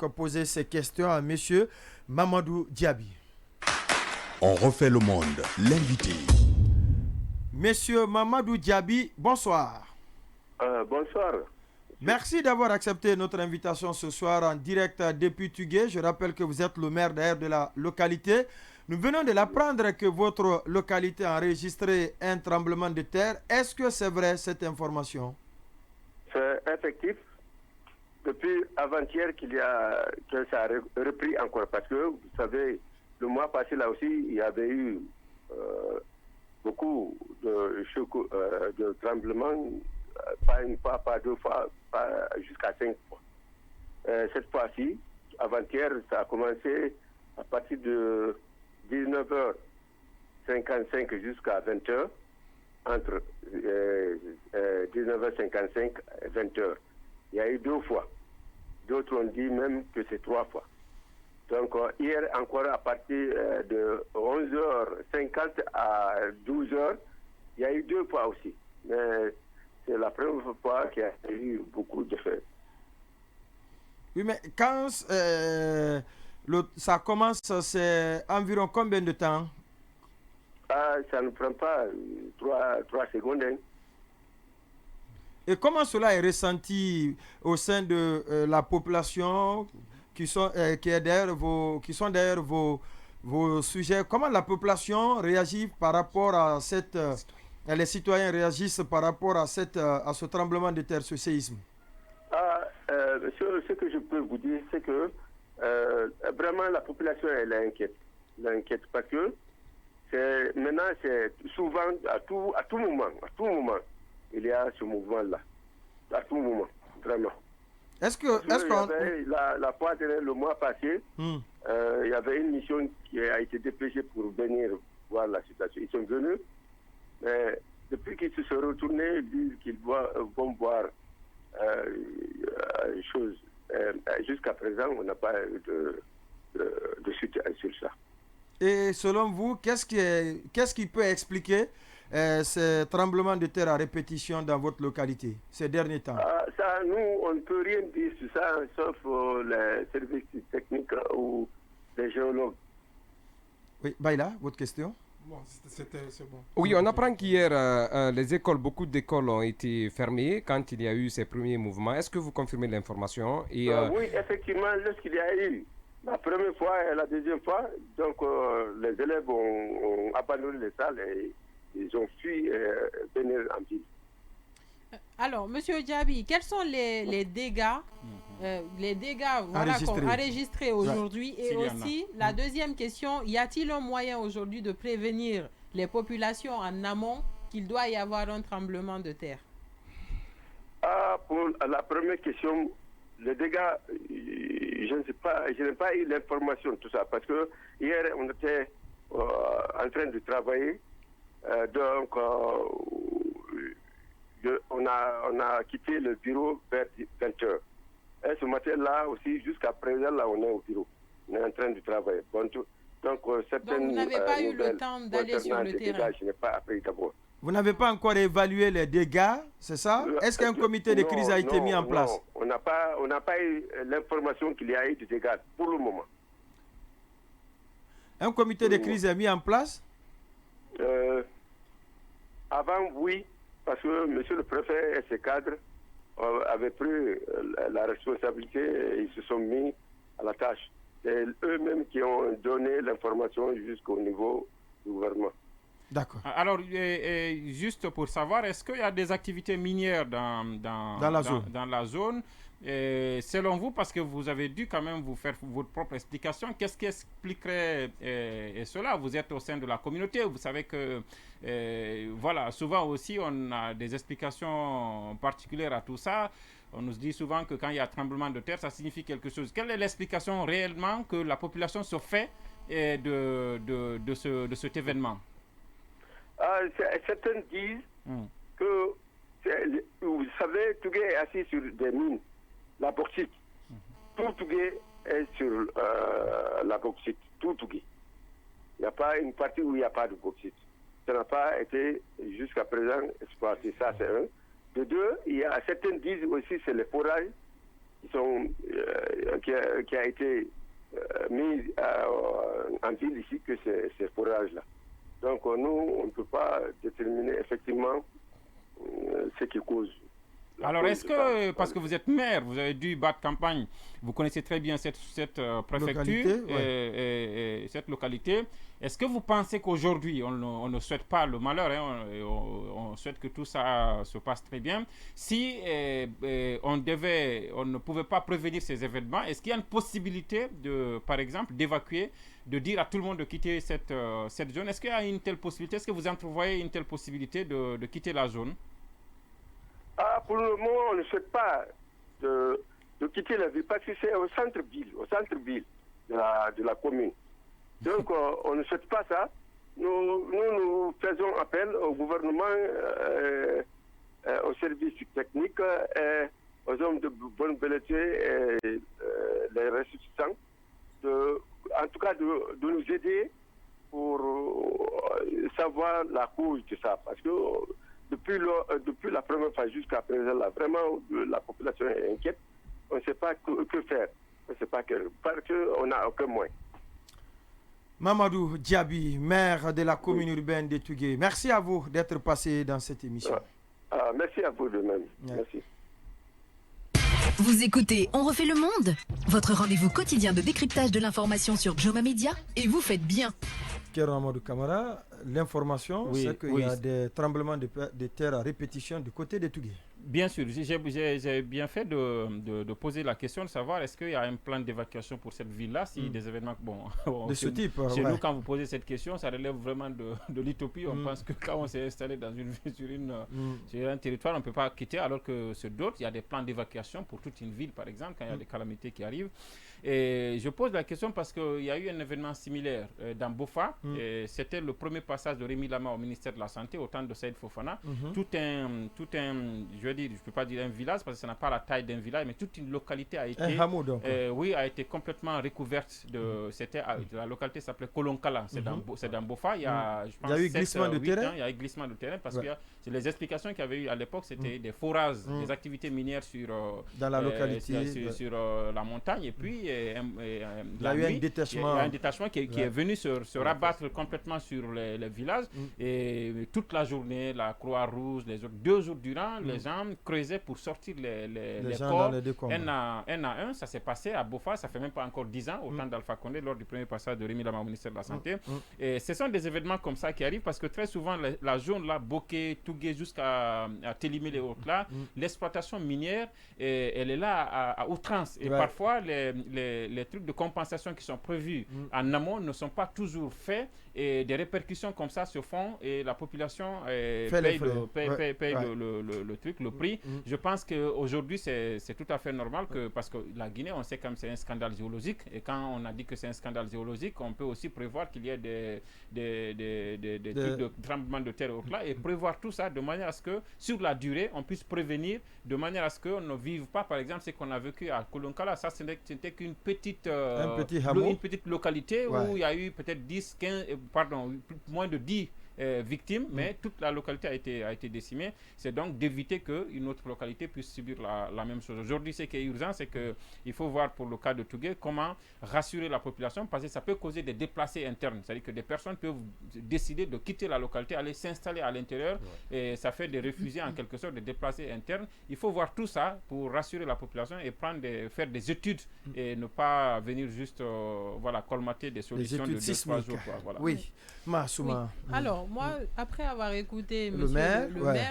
Poser ces questions à monsieur Mamadou Diaby. On refait le monde, l'invité. Monsieur Mamadou Diaby, bonsoir. Bonsoir. Merci d'avoir accepté notre invitation ce soir en direct depuis Tugué. Je rappelle que vous êtes le maire d'ailleurs de la localité. Nous venons de l'apprendre que votre localité a enregistré un tremblement de terre. Est-ce que c'est vrai cette information? C'est effectif. Depuis avant-hier que ça a repris encore. Parce que, vous savez, le mois passé là aussi, il y avait eu beaucoup de tremblements. Pas une fois, pas deux fois, pas jusqu'à 5 fois. Cette fois-ci, avant-hier, ça a commencé à partir de 19h55 jusqu'à 20h, entre 19h55 et 20h. Il y a eu 2 fois. D'autres ont dit même que c'est 3 fois. Donc hier encore à partir de 11h50 à 12h, il y a eu 2 fois aussi. Mais c'est la première fois qu'il y a eu beaucoup de faits. Oui, mais quand ça commence, c'est environ combien de temps? Ça ne prend pas 3 secondes. Hein. Et comment cela est ressenti au sein de la population qui sont derrière vos sujets? Comment la population réagit par rapport à les citoyens réagissent par rapport à ce tremblement de terre, ce séisme? Monsieur, ce que je peux vous dire, c'est que vraiment la population elle est inquiète. Elle est inquiète parce que maintenant c'est souvent à tout moment, il y a ce mouvement-là. À tout moment, vraiment. Est-ce qu'on... La fois dernière, le mois passé, il y avait une mission qui a été dépêchée pour venir voir la situation. Ils sont venus, mais depuis qu'ils se sont retournés, ils disent qu'ils vont voir les choses. Jusqu'à présent, on n'a pas eu de suite sur ça. Et selon vous, qu'est-ce qui peut expliquer ces tremblements de terre à répétition dans votre localité ces derniers temps? Ça, nous, on ne peut rien dire sur ça, sauf les services techniques ou les géologues. Oui, Baïla, votre question? Bon, c'est bon. Oui, on apprend qu'hier, beaucoup d'écoles ont été fermées quand il y a eu ces premiers mouvements. Est-ce que vous confirmez l'information? Oui, effectivement, lorsqu'il y a eu la première fois et la deuxième fois, donc les élèves ont abandonné les salles et ils ont fui venir en ville. Alors, Monsieur Diaby, quels sont les dégâts, enregistrés aujourd'hui? Et aussi, la deuxième question, y a-t-il un moyen aujourd'hui de prévenir les populations en amont qu'il doit y avoir un tremblement de terre? Pour la première question, les dégâts, je ne sais pas, je n'ai pas eu l'information de tout ça, parce que hier, on était en train de travailler, donc on a quitté le bureau vers 20h. Et ce matin-là aussi, jusqu'à présent, là, on est au bureau. On est en train de travailler. Donc vous n'avez pas eu le temps d'aller sur le terrain? Je n'ai pas appris d'abord. Vous n'avez pas encore évalué les dégâts, c'est ça? Est-ce qu'un comité de crise a été mis en place? Non, on n'a pas eu l'information qu'il y a eu de dégâts pour le moment. Un comité de crise est mis en place? Avant, oui, parce que monsieur le préfet et ses cadres avaient pris la responsabilité et ils se sont mis à la tâche. C'est eux-mêmes qui ont donné l'information jusqu'au niveau du gouvernement. D'accord. Alors, juste pour savoir, est-ce qu'il y a des activités minières dans la zone? Selon vous, parce que vous avez dû quand même vous faire votre propre explication, qu'est-ce qui expliquerait cela? Vous êtes au sein de la communauté, vous savez que voilà, souvent aussi on a des explications particulières à tout ça. On nous dit souvent que quand il y a tremblement de terre, ça signifie quelque chose. Quelle est l'explication réellement que la population se fait de cet événement? Certains disent que, vous savez, Tugué est assis sur des mines, la bauxite. Tout Tugué est sur la bauxite, tout Tugué. Il n'y a pas une partie où il n'y a pas de bauxite. Ça n'a pas été jusqu'à présent exploité, ça c'est un. De deux, il y a certains disent aussi c'est le forage qui a été mis en ville ici que ces forages-là. Donc nous, on ne peut pas déterminer effectivement ce qui cause. Alors est-ce que, parce que vous êtes maire, vous avez dû battre campagne, vous connaissez très bien cette préfecture et cette localité, est-ce que vous pensez qu'aujourd'hui, on ne souhaite pas le malheur, on souhaite que tout ça se passe très bien, si on ne pouvait pas prévenir ces événements, est-ce qu'il y a une possibilité, par exemple, d'évacuer, de dire à tout le monde de quitter cette zone? Est-ce qu'il y a une telle possibilité? Est-ce que vous entrevoyez une telle possibilité de quitter la zone? Pour le moment, on ne souhaite pas de quitter la ville parce que c'est au centre-ville de la commune. Donc, on ne souhaite pas ça. Nous faisons appel au gouvernement, aux services techniques, aux hommes de bonne volonté et les ressuscitants, en tout cas de nous aider pour savoir la cause de ça. Parce que depuis la première fois jusqu'à présent, là, vraiment, la population est inquiète. On ne sait pas que faire. On ne sait pas parce qu'on n'a aucun moyen. Mamadou Diaby, maire de la commune urbaine de Tougué. Merci à vous d'être passé dans cette émission. Merci à vous de même. Merci. Vous écoutez On refait le monde, votre rendez-vous quotidien de décryptage de l'information sur Joma Media, et vous faites bien. Kero Amadou Kamara, l'information, c'est qu'il y a des tremblements de terre à répétition du côté de Tougué. Bien sûr, j'ai bien fait de poser la question de savoir est-ce qu'il y a un plan d'évacuation pour cette ville-là, si des événements de ce type. Chez nous, quand vous posez cette question, ça relève vraiment de l'utopie. On pense que quand on s'est installé dans sur un territoire, on ne peut pas quitter, alors que sur d'autres, il y a des plans d'évacuation pour toute une ville, par exemple, quand il y a des calamités qui arrivent. Et je pose la question parce qu'il y a eu un événement similaire dans Bofa. C'était le premier passage de Rémi Lama au ministère de la Santé au temps de Saïd Fofana. Tout un, je veux dire, je ne peux pas dire un village parce que ça n'a pas la taille d'un village, mais toute une localité a été, a été complètement recouverte. La localité s'appelait Kolonkala. C'est dans Bofa. Il y a, je pense, il y a eu glissement de terrain. Il y a eu glissement de terrain parce que les explications qu'il y avait eu à l'époque, c'était des forages, des activités minières dans la localité, sur la montagne. Et puis, il y a eu un détachement qui est venu se rabattre complètement sur les villages. Et toute la journée, la Croix-Rouge, les autres 2 jours durant, les gens creusaient pour sortir les corps. Un à un, ça s'est passé à Bofa, ça fait même pas encore 10 ans, au temps d'Alpha Condé, lors du premier passage de Rémi Lama au ministère de la Santé. Et ce sont des événements comme ça qui arrivent parce que très souvent, la zone là, Boké, Tougué, jusqu'à Télimé, les autres là, l'exploitation minière, elle est là à outrance. Et parfois, les trucs de compensation qui sont prévus en amont ne sont pas toujours faits et des répercussions comme ça se font et la population paye le truc, le prix. Je pense qu'aujourd'hui, c'est tout à fait normal parce que la Guinée, on sait comme c'est un scandale géologique et quand on a dit que c'est un scandale géologique, on peut aussi prévoir qu'il y ait des trucs de tremblement de terre là et prévoir tout ça de manière à ce que sur la durée, on puisse prévenir de manière à ce qu'on ne vive pas, par exemple, ce qu'on a vécu à Kolonkala. Ça, c'était qu'une petite localité où il y a eu peut-être moins de 10 victimes, mais toute la localité a été décimée. C'est donc d'éviter qu'une autre localité puisse subir la même chose. Aujourd'hui, ce qui est urgent, c'est qu'il faut voir pour le cas de Tougué comment rassurer la population parce que ça peut causer des déplacés internes. C'est-à-dire que des personnes peuvent décider de quitter la localité, aller s'installer à l'intérieur et ça fait des réfugiés en quelque sorte, des déplacés internes. Il faut voir tout ça pour rassurer la population et faire des études et ne pas venir juste colmater des solutions de 2-3 jours. Voilà. Oui, Massouma. Oui. Alors, moi, après avoir écouté le maire,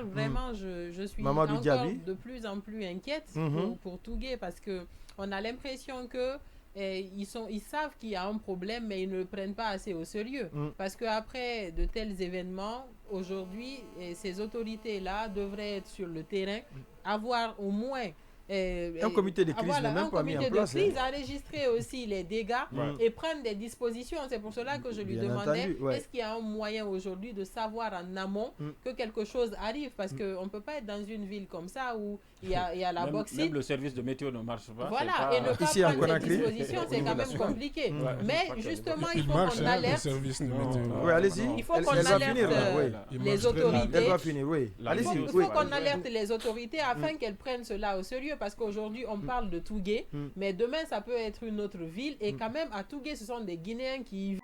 vraiment, je suis Mamadou encore Diaby. de plus en plus inquiète pour Tougué parce qu'on a l'impression que ils savent qu'il y a un problème, mais ils ne le prennent pas assez au sérieux. Parce qu'après de tels événements, aujourd'hui, ces autorités-là devraient être sur le terrain, avoir au moins un comité de crise n'est même pas mis en place. Un comité de crise, enregistrer aussi les dégâts et prendre des dispositions. C'est pour cela que je lui demandais, est-ce qu'il y a un moyen aujourd'hui de savoir en amont que quelque chose arrive? Parce qu'on ne peut pas être dans une ville comme ça où il y a la bauxite. Même le service de météo ne marche pas. Voilà, et ne pas prendre des dispositions, c'est quand même compliqué. Mais justement, il faut qu'on alerte. Oui, allez-y. Il faut qu'on alerte les autorités. Elle va finir, oui. Il faut qu'on alerte les autorités afin qu'elles prennent cela au sérieux. mieux parce qu'aujourd'hui, on parle de Tougué, mais demain, ça peut être une autre ville. Et quand même, à Tougué, ce sont des Guinéens qui y vivent.